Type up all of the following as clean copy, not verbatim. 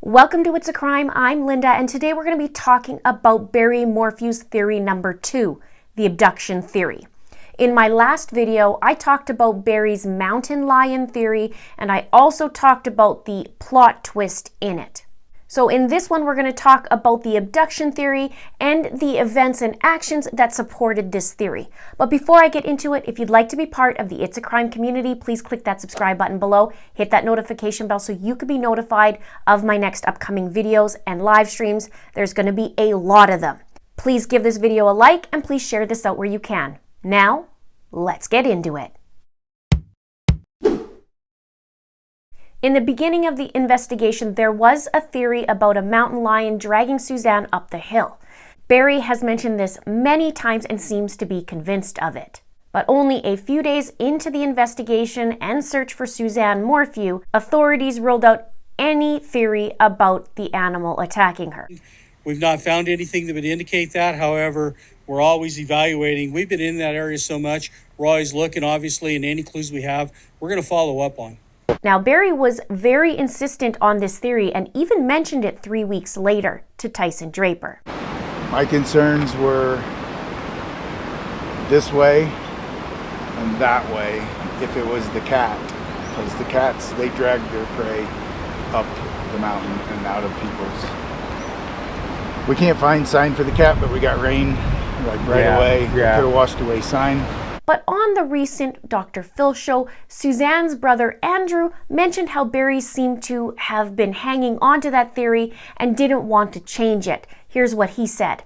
Welcome to It's a Crime. I'm Linda, and today we're going to be talking about Barry Morphew's theory number 2, the abduction theory. In my last video, I talked about Barry's mountain lion theory, and I also talked about the plot twist in it. So in this one, we're going to talk about the abduction theory and the events and actions that supported this theory. But before I get into it, if you'd like to be part of the It's a Crime community, please click that subscribe button below, hit that notification bell so you can be notified of my next upcoming videos and live streams. There's going to be a lot of them. Please give this video a like and please share this out where you can. Now, let's get into it. In the beginning of the investigation, there was a theory about a mountain lion dragging Suzanne up the hill. Barry has mentioned this many times and seems to be convinced of it. But only a few days into the investigation and search for Suzanne Morphew, authorities ruled out any theory about the animal attacking her. We've not found anything that would indicate that. However, we're always evaluating. We've been in that area so much, we're always looking, obviously, and any clues we have, we're going to follow up on. Now, Barry was very insistent on this theory and even mentioned it 3 weeks later to Tyson Draper. My concerns were this way and that way if it was the cat, because the cats, they drag their prey up the mountain and out of people's. We can't find sign for the cat, but we got rain like right away. Could have washed away sign. But on the recent Dr. Phil show, Suzanne's brother Andrew mentioned how Barry seemed to have been hanging on to that theory and didn't want to change it. Here's what he said.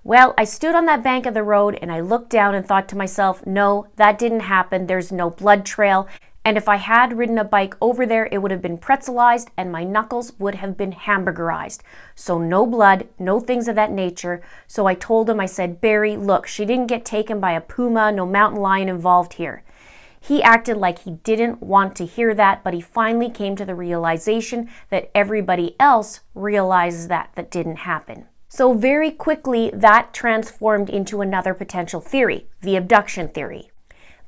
Well, I stood on that bank of the road and I looked down and thought to myself, no, that didn't happen. There's no blood trail. And if I had ridden a bike over there, it would have been pretzelized and my knuckles would have been hamburgerized. So no blood, no things of that nature. So I told him, I said, Barry, look, she didn't get taken by a puma, no mountain lion involved here. He acted like he didn't want to hear that, but he finally came to the realization that everybody else realizes that didn't happen. So very quickly, that transformed into another potential theory, the abduction theory.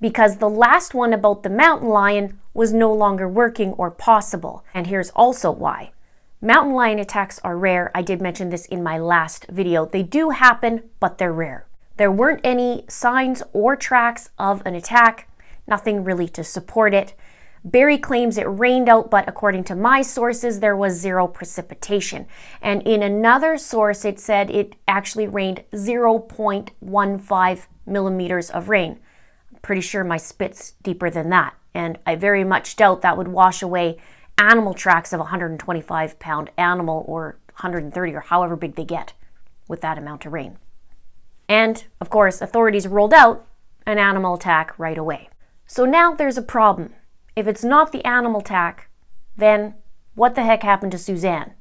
Because the last one about the mountain lion was no longer working or possible. And here's also why. Mountain lion attacks are rare. I did mention this in my last video. They do happen, but they're rare. There weren't any signs or tracks of an attack, nothing really to support it. Barry claims it rained out, but according to my sources, there was zero precipitation. And in another source, it said it actually rained 0.15 millimeters of rain. Pretty sure my spit's deeper than that, and I very much doubt that would wash away animal tracks of a 125-pound animal or 130 or however big they get with that amount of rain. And, of course, authorities ruled out an animal attack right away. So now there's a problem. If it's not the animal attack, then what the heck happened to Suzanne?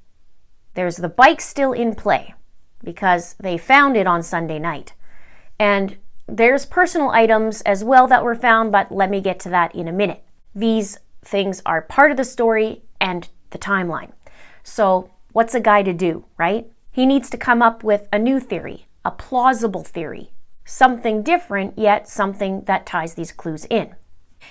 There's the bike still in play because they found it on Sunday night. And there's personal items as well that were found, but let me get to that in a minute. These things are part of the story and the timeline. So what's a guy to do, right? He needs to come up with a new theory, a plausible theory, something different, yet something that ties these clues in.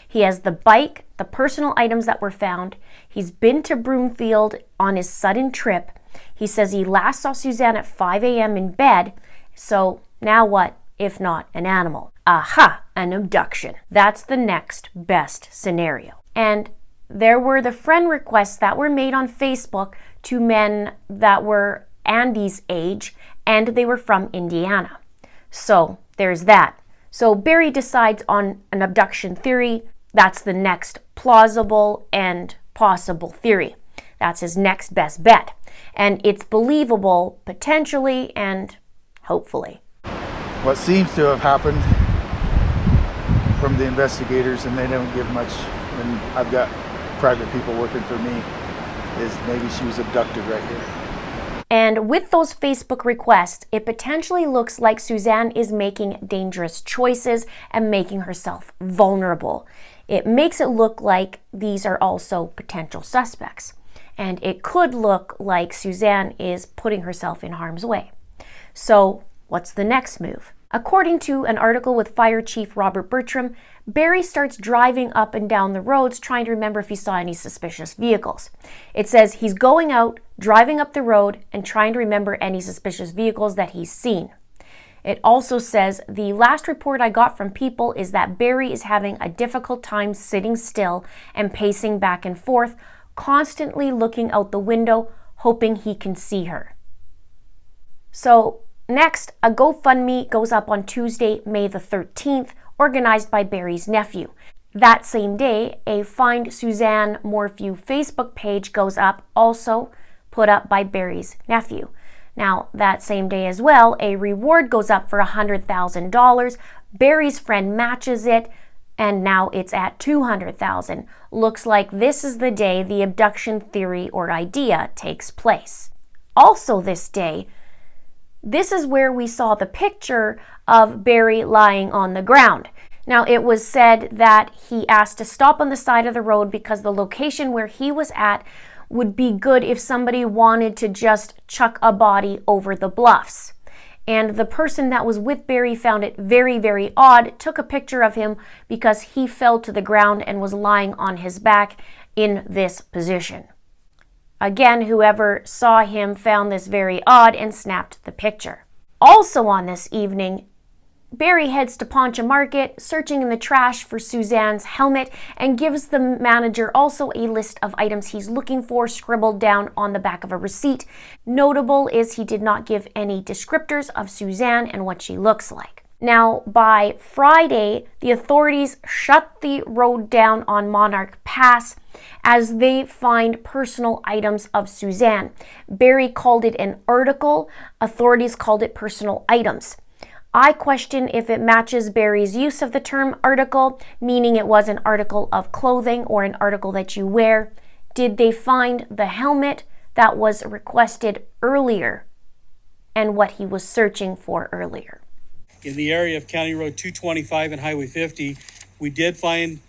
He has the bike, the personal items that were found. He's been to Broomfield on his sudden trip. He says he last saw Suzanne at 5 a.m. in bed. So now what? If not an animal. Aha, an abduction. That's the next best scenario. And there were the friend requests that were made on Facebook to men that were Andy's age, and they were from Indiana. So there's that. So Barry decides on an abduction theory. That's the next plausible and possible theory. That's his next best bet. And it's believable potentially and hopefully. What seems to have happened from the investigators, and they don't give much, and I've got private people working for me, is maybe she was abducted right here. And with those Facebook requests, it potentially looks like Suzanne is making dangerous choices and making herself vulnerable. It makes it look like these are also potential suspects. And it could look like Suzanne is putting herself in harm's way. So what's the next move? According to an article with Fire Chief Robert Bertram, Barry starts driving up and down the roads trying to remember if he saw any suspicious vehicles. It says he's going out, driving up the road, and trying to remember any suspicious vehicles that he's seen. It also says, the last report I got from people is that Barry is having a difficult time sitting still and pacing back and forth, constantly looking out the window, hoping he can see her. So, next, a GoFundMe goes up on Tuesday, May the 13th, organized by Barry's nephew. That same day, a Find Suzanne Morphew Facebook page goes up, also put up by Barry's nephew. Now, that same day as well, a reward goes up for $100,000. Barry's friend matches it, and now it's at $200,000. Looks like this is the day the abduction theory or idea takes place. Also this day, this is where we saw the picture of Barry lying on the ground. Now, it was said that he asked to stop on the side of the road because the location where he was at would be good if somebody wanted to just chuck a body over the bluffs. And the person that was with Barry found it very, very odd, took a picture of him because he fell to the ground and was lying on his back in this position. Again, whoever saw him found this very odd and snapped the picture. Also on this evening, Barry heads to Poncha Market, searching in the trash for Suzanne's helmet, and gives the manager also a list of items he's looking for scribbled down on the back of a receipt. Notable is he did not give any descriptors of Suzanne and what she looks like. Now, by Friday, the authorities shut the road down on Monarch Pass as they find personal items of Suzanne. Barry called it an article. Authorities called it personal items. I question if it matches Barry's use of the term article, meaning it was an article of clothing or an article that you wear. Did they find the helmet that was requested earlier and what he was searching for earlier? In the area of County Road 225 and Highway 50, we did find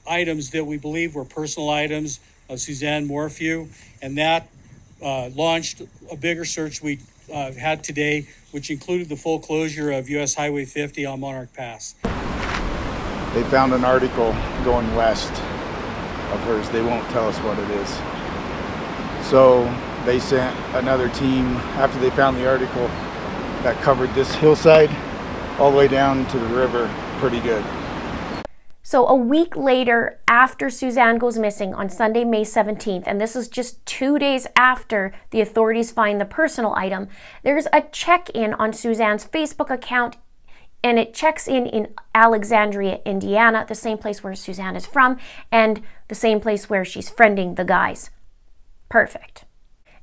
items that we believe were personal items of Suzanne Morphew, and that launched a bigger search we had today, which included the full closure of U.S. Highway 50 on Monarch Pass. They found an article going west of hers. They won't tell us what it is. So they sent another team after they found the article that covered this hillside all the way down to the river pretty good. So a week later, after Suzanne goes missing on Sunday, May 17th, and this is just 2 days after the authorities find the personal item, there's a check-in on Suzanne's Facebook account, and it checks in Alexandria, Indiana, the same place where Suzanne is from, and the same place where she's friending the guys. Perfect.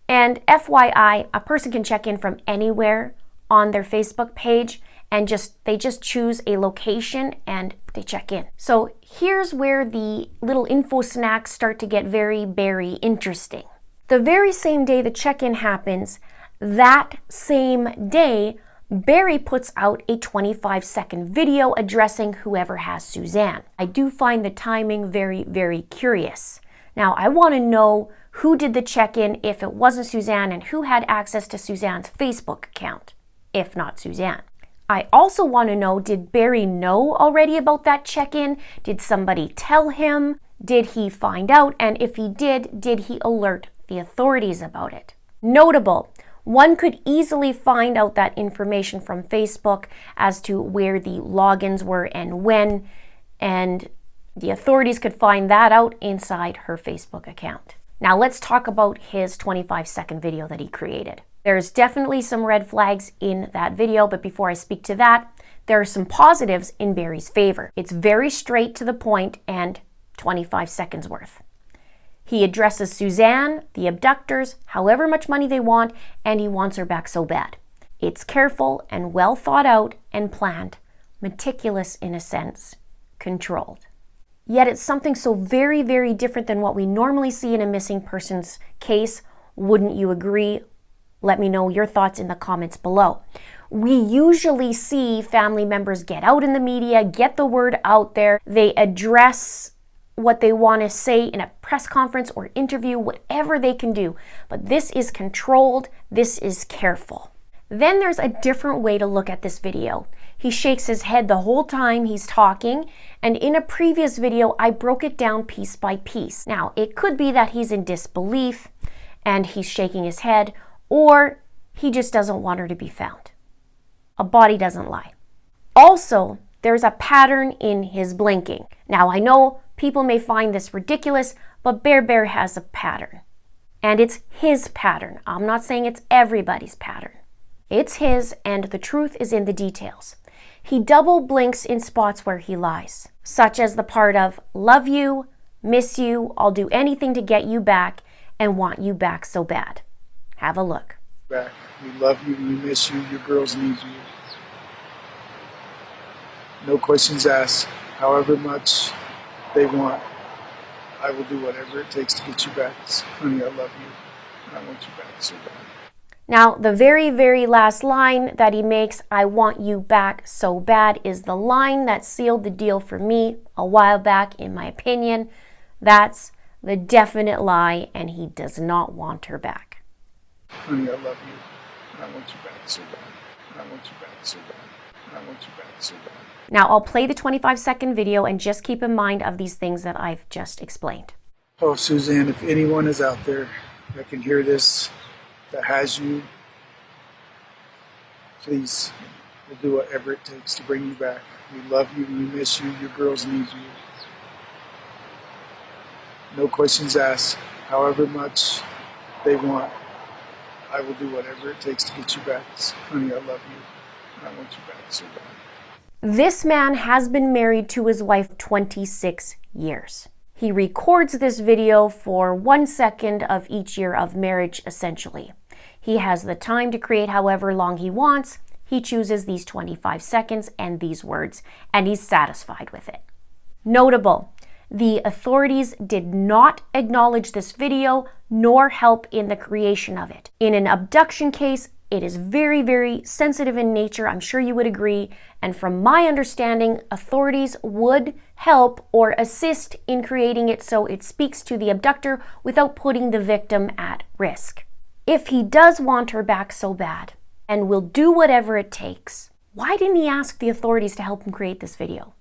And FYI, a person can check in from anywhere on their Facebook page, and they just choose a location and they check in. So here's where the little info snacks start to get very, very interesting. The very same day the check-in happens, that same day, Barry puts out a 25-second video addressing whoever has Suzanne. I do find the timing very, very curious. Now, I want to know who did the check-in if it wasn't Suzanne, and who had access to Suzanne's Facebook account, if not Suzanne. I also want to know, did Barry know already about that check-in? Did somebody tell him? Did he find out? And if he did he alert the authorities about it? Notable, one could easily find out that information from Facebook as to where the logins were and when, and the authorities could find that out inside her Facebook account. Now let's talk about his 25-second video that he created. There's definitely some red flags in that video, but before I speak to that, there are some positives in Barry's favor. It's very straight to the point and 25 seconds worth. He addresses Suzanne, the abductors, however much money they want, and he wants her back so bad. It's careful and well thought out and planned, meticulous in a sense, controlled. Yet it's something so very, very different than what we normally see in a missing persons case. Wouldn't you agree? Let me know your thoughts in the comments below. We usually see family members get out in the media, get the word out there. They address what they want to say in a press conference or interview, whatever they can do. But this is controlled. This is careful. Then there's a different way to look at this video. He shakes his head the whole time he's talking, and in a previous video, I broke it down piece by piece. Now, it could be that he's in disbelief and he's shaking his head, or he just doesn't want her to be found. A body doesn't lie. Also, there's a pattern in his blinking. Now, I know people may find this ridiculous, but Bear has a pattern. And it's his pattern. I'm not saying it's everybody's pattern. It's his, and the truth is in the details. He double blinks in spots where he lies, such as the part of love you, miss you, I'll do anything to get you back, and want you back so bad. Have a look. Back. We love you, we miss you, your girls need you. No questions asked. However much they want, I will do whatever it takes to get you back. Honey, I love you, and I want you back so bad. Now, the very, very last line that he makes, I want you back so bad, is the line that sealed the deal for me a while back, in my opinion. That's the definite lie, and he does not want her back. Honey, I love you, and I want you back so bad. And I want you back so bad. And I want you back so bad. Now, I'll play the 25-second video and just keep in mind of these things that I've just explained. Oh, Suzanne, if anyone is out there that can hear this, that has you, please, we'll do whatever it takes to bring you back. We love you, we miss you, your girls need you. No questions asked. However much they want, I will do whatever it takes to get you back. Honey, I love you, and I want you back so bad. This man has been married to his wife 26 years. He records this video for 1 second of each year of marriage, essentially. He has the time to create however long he wants. He chooses these 25 seconds and these words, and he's satisfied with it. Notable, the authorities did not acknowledge this video nor help in the creation of it. In an abduction case, it is very, very sensitive in nature. I'm sure you would agree. And from my understanding, authorities would help or assist in creating it so it speaks to the abductor without putting the victim at risk. If he does want her back so bad and will do whatever it takes, why didn't he ask the authorities to help him create this video?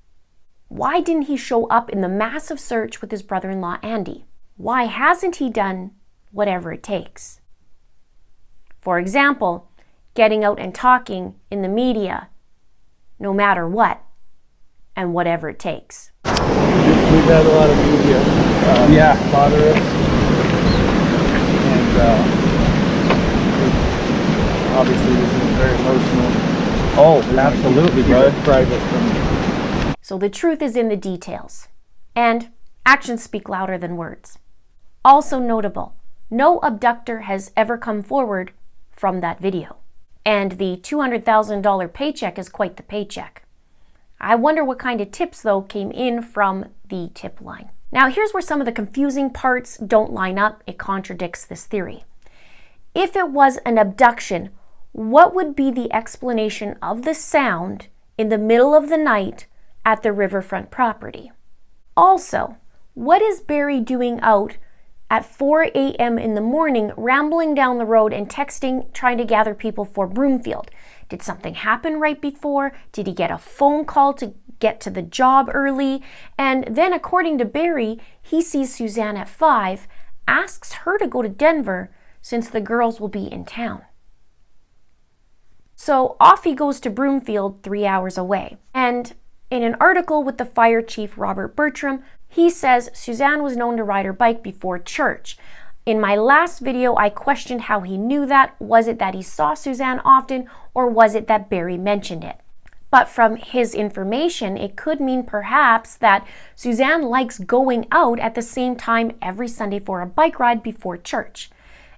Why didn't he show up in the massive search with his brother-in-law, Andy? Why hasn't he done whatever it takes? For example, getting out and talking in the media, no matter what, and whatever it takes. We've had a lot of media bother us, and obviously this is very emotional. Oh, absolutely, bro. Private from me. So the truth is in the details, and actions speak louder than words. Also notable, no abductor has ever come forward from that video. And the $200,000 paycheck is quite the paycheck. I wonder what kind of tips, though, came in from the tip line. Now, here's where some of the confusing parts don't line up. It contradicts this theory. If it was an abduction, what would be the explanation of the sound in the middle of the night at the riverfront property? Also, what is Barry doing out at 4 a.m. in the morning, rambling down the road and texting, trying to gather people for Broomfield? Did something happen right before? Did he get a phone call to get to the job early? And then, according to Barry, he sees Suzanne at 5, asks her to go to Denver since the girls will be in town. So off he goes to Broomfield, 3 hours away. And in an article with the fire chief, Robert Bertram, he says Suzanne was known to ride her bike before church. In my last video, I questioned how he knew that. Was it that he saw Suzanne often, or was it that Barry mentioned it? But from his information, it could mean perhaps that Suzanne likes going out at the same time every Sunday for a bike ride before church.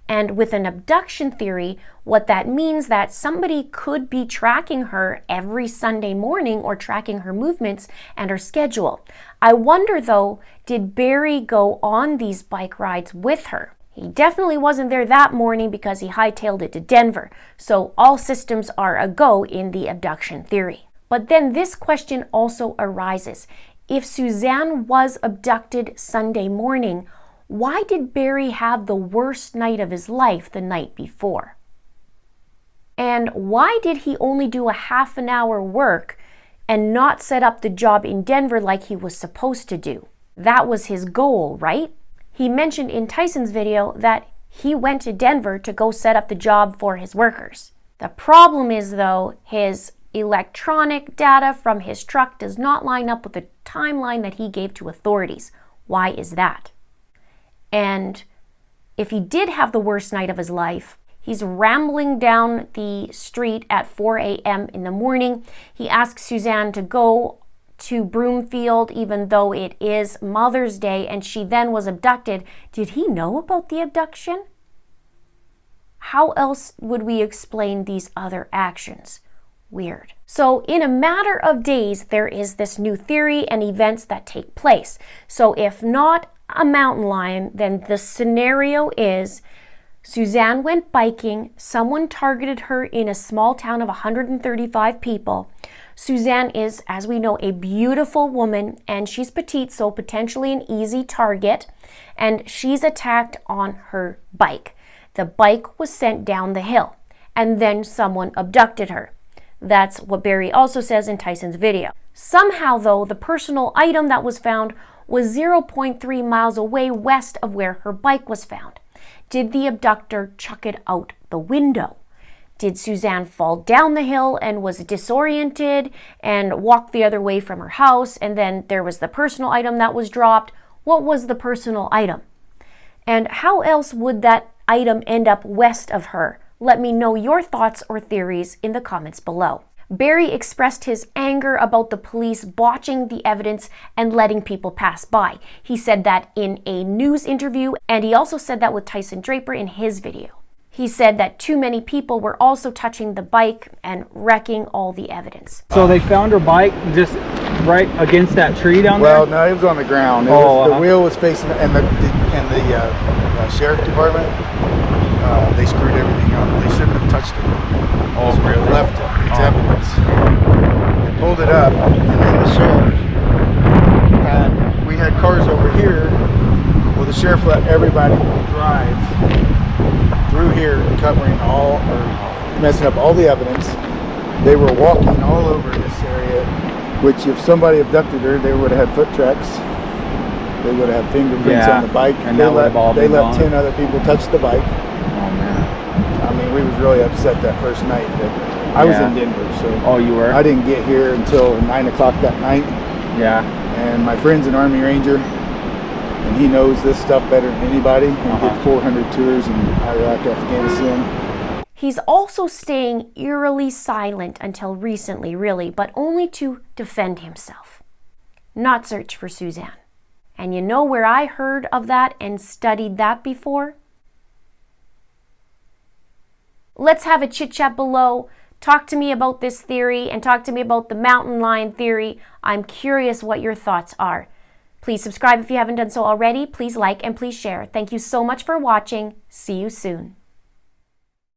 And with an abduction theory, what that means that somebody could be tracking her every Sunday morning or tracking her movements and her schedule. I wonder though, did Barry go on these bike rides with her? He definitely wasn't there that morning because he hightailed it to Denver. So all systems are a go in the abduction theory. But then this question also arises. If Suzanne was abducted Sunday morning, why did Barry have the worst night of his life the night before? And why did he only do a half an hour work and not set up the job in Denver like he was supposed to do? That was his goal, right? He mentioned in Tyson's video that he went to Denver to go set up the job for his workers. The problem is, though, his electronic data from his truck does not line up with the timeline that he gave to authorities. Why is that? And if he did have the worst night of his life, he's rambling down the street at 4 a.m. in the morning. He asks Suzanne to go to Broomfield even though it is Mother's Day and she then was abducted. Did he know about the abduction? How else would we explain these other actions? Weird. So in a matter of days, there is this new theory and events that take place. So if not a mountain lion, then the scenario is Suzanne went biking, someone targeted her in a small town of 135 people. Suzanne is, as we know, a beautiful woman and she's petite, so potentially an easy target, and she's attacked on her bike. The bike was sent down the hill and then someone abducted her. That's what Barry also says in Tyson's video. Somehow, though, the personal item that was found was 0.3 miles away west of where her bike was found. Did the abductor chuck it out the window? Did Suzanne fall down the hill and was disoriented and walked the other way from her house, and then there was the personal item that was dropped? What was the personal item? And how else would that item end up west of her? Let me know your thoughts or theories in the comments below. Barry expressed his anger about the police botching the evidence and letting people pass by. He said that in a news interview, and he also said that with Tyson Draper in his video. He said that too many people were also touching the bike and wrecking all the evidence. So they found her bike just right against that tree down there? Well, no, it was on the ground. The wheel was facing, and the sheriff department, they screwed everything up. They shouldn't have touched it. Oh, really? Left it. It's evidence. They pulled it up, and then the sheriff we had cars over here. Well, the sheriff let everybody drive through here, covering all, or messing up all the evidence. They were walking all over this area, which if somebody abducted her, they would have had foot tracks. They would have fingerprints on the bike. And they let 10 other people touch the bike. Oh, man. I mean, we was really upset that first night. That I was in Denver, so oh, you were? I didn't get here until 9 o'clock that night. Yeah. And my friend's an Army Ranger, and he knows this stuff better than anybody. He did 400 tours in Iraq, Afghanistan. He's also staying eerily silent until recently, really, but only to defend himself, not search for Suzanne. And you know where I heard of that and studied that before? Let's have a chit chat below. Talk to me about this theory and talk to me about the mountain lion theory. I'm curious what your thoughts are. Please subscribe if you haven't done so already. Please like and please share. Thank you so much for watching. See you soon.